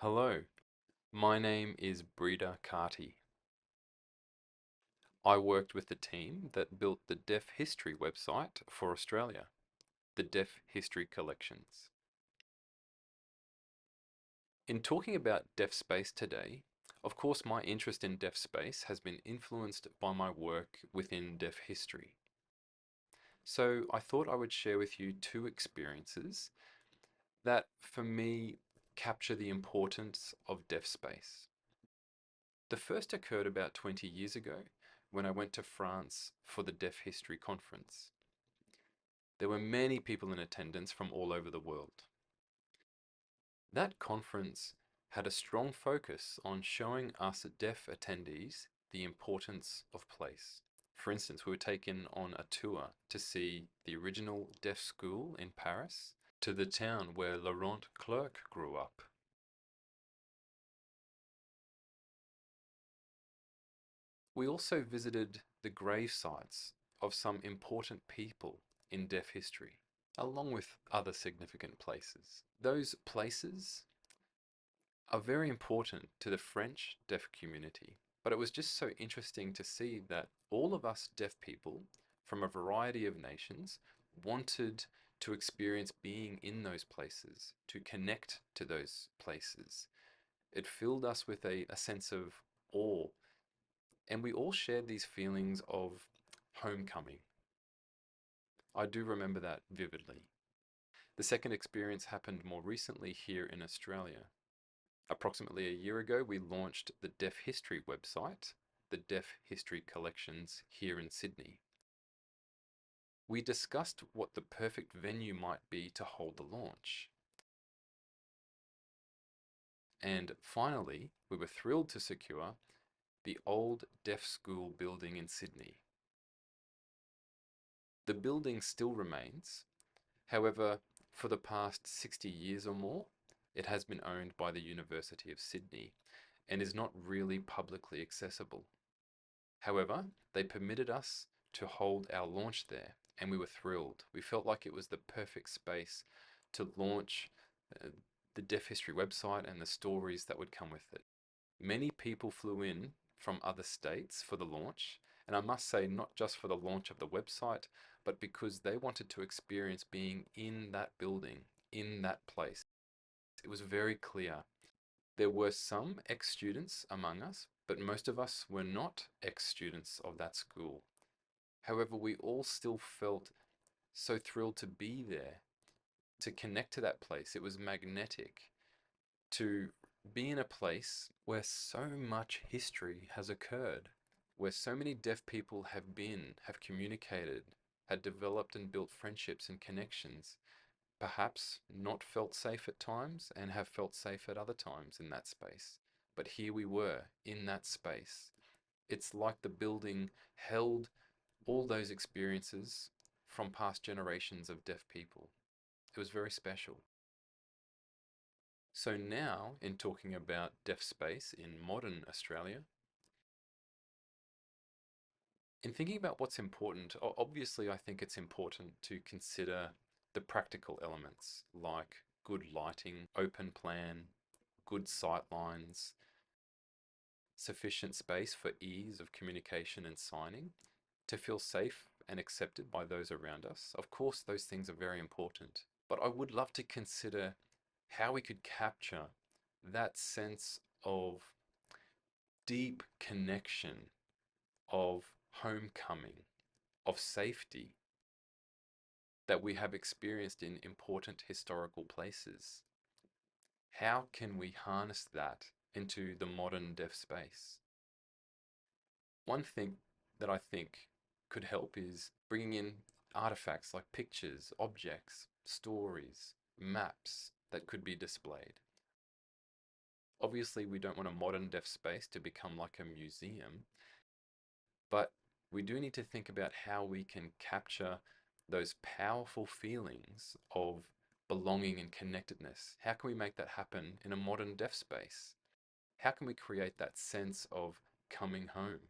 Hello, my name is Breda Carty. I worked with the team that built the Deaf History website for Australia, the Deaf History Collections. In talking about deaf space today, of course my interest in deaf space has been influenced by my work within deaf history. So I thought I would share with you two experiences that, for me, capture the importance of deaf space. The first occurred about 20 years ago when I went to France for the Deaf History Conference. There were many people in attendance from all over the world. That conference had a strong focus on showing us deaf attendees the importance of place. For instance, we were taken on a tour to see the original deaf school in Paris, to the town where Laurent Clerc grew up. We also visited the grave sites of some important people in deaf history, along with other significant places. Those places are very important to the French deaf community, but it was just so interesting to see that all of us deaf people from a variety of nations wanted to experience being in those places, to connect to those places. It filled us with a sense of awe, and we all shared these feelings of homecoming. I do remember that vividly. The second experience happened more recently here in Australia. Approximately a year ago, we launched the Deaf History website, the Deaf History Collections, here in Sydney. We discussed what the perfect venue might be to hold the launch. And finally, we were thrilled to secure the old deaf school building in Sydney. The building still remains. However, for the past 60 years or more, it has been owned by the University of Sydney and is not really publicly accessible. However, they permitted us to hold our launch there, and we were thrilled. We felt like it was the perfect space to launch uh, the Deaf History website and the stories that would come with it. Many people flew in from other states for the launch, and I must say, not just for the launch of the website, but because they wanted to experience being in that building, in that place. It was very clear. There were some ex-students among us, but most of us were not ex-students of that school. However, we all still felt so thrilled to be there, to connect to that place. It was magnetic to be in a place where so much history has occurred, where so many deaf people have been, have communicated, had developed and built friendships and connections, perhaps not felt safe at times and have felt safe at other times in that space. But here we were in that space. It's like the building held all those experiences from past generations of deaf people. It was very special. So now, in talking about deaf space in modern Australia, in thinking about what's important, obviously I think it's important to consider the practical elements like good lighting, open plan, good sight lines, sufficient space for ease of communication and signing, to feel safe and accepted by those around us. Of course, those things are very important, but I would love to consider how we could capture that sense of deep connection, of homecoming, of safety that we have experienced in important historical places. How can we harness that into the modern deaf space? One thing that I think could help is bringing in artifacts like pictures, objects, stories, maps that could be displayed. Obviously, we don't want a modern deaf space to become like a museum, but we do need to think about how we can capture those powerful feelings of belonging and connectedness. How can we make that happen in a modern deaf space? How can we create that sense of coming home?